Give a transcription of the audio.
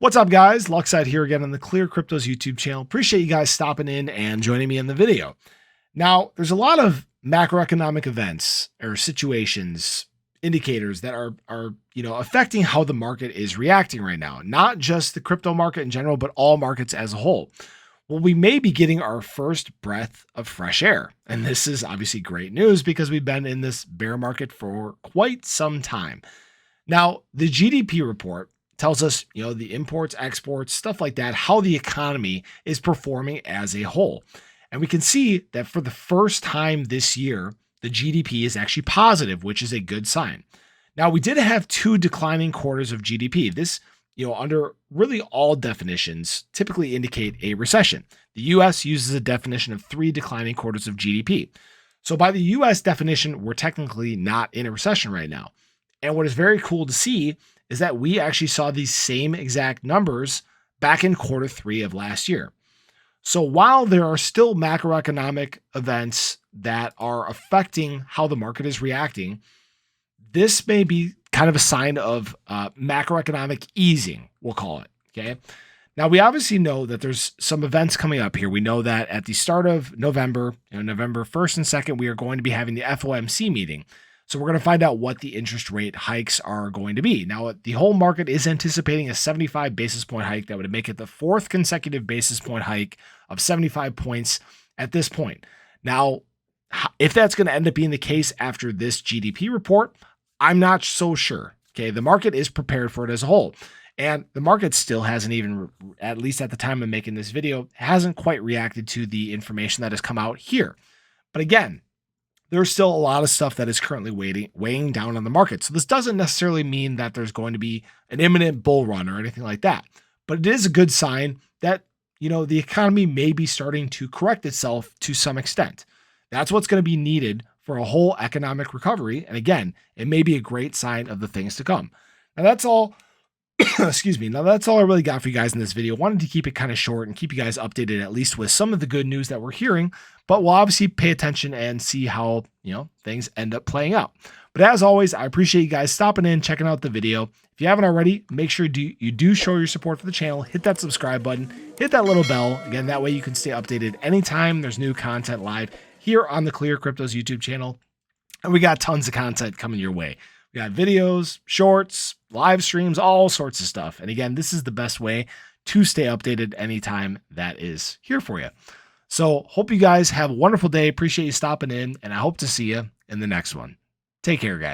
What's up, guys? Luckside here again on the ClearCryptos YouTube channel. Appreciate you guys stopping in and joining me in the video. Now, there's a lot of macroeconomic events or situations, indicators that are affecting how the market is reacting right now. Not just the crypto market in general, but all markets as a whole. Well, we may be getting our first breath of fresh air. And this is obviously great news because we've been in this bear market for quite some time. Now, the GDP report tells us, the imports, exports, stuff like that, how the economy is performing as a whole. And we can see that for the first time this year, the GDP is actually positive, which is a good sign. Now, we did have 2 declining quarters of GDP. This, under really all definitions, typically indicate a recession. The US uses a definition of 3 declining quarters of GDP. So by the US definition, we're technically not in a recession right now. And what is very cool to see is that we actually saw these same exact numbers back in Q3 of last year. So while there are still macroeconomic events that are affecting how the market is reacting, this may be kind of a sign of macroeconomic easing, we'll call it, okay? Now, we obviously know that there's some events coming up here. We know that at the start of November, November 1st and 2nd, we are going to be having the FOMC meeting. So we're going to find out what the interest rate hikes are going to be. Now, the whole market is anticipating a 75 basis point hike that would make it the 4th consecutive basis point hike of 75 points at this point. Now, if that's going to end up being the case after this GDP report, I'm not so sure. Okay, the market is prepared for it as a whole. And the market still hasn't even, at least at the time of making this video, hasn't quite reacted to the information that has come out here. But again, there's still a lot of stuff that is currently weighing down on the market. So this doesn't necessarily mean that there's going to be an imminent bull run or anything like that. But it is a good sign that, the economy may be starting to correct itself to some extent. That's what's going to be needed for a whole economic recovery. And again, it may be a great sign of the things to come. Now that's all. Excuse me. Now that's all I really got for you guys in this video. Wanted to keep it kind of short and keep you guys updated at least with some of the good news that we're hearing, but we'll obviously pay attention and see how, things end up playing out. But as always, I appreciate you guys stopping in, checking out the video. If you haven't already, make sure you do show your support for the channel. Hit that subscribe button, hit that little bell. Again, that way you can stay updated anytime there's new content live here on the ClearCryptos YouTube channel. And we got tons of content coming your way. We got videos, shorts, live streams, all sorts of stuff. And again, this is the best way to stay updated anytime that is here for you. So hope you guys have a wonderful day. Appreciate you stopping in, and I hope to see you in the next one. Take care, guys.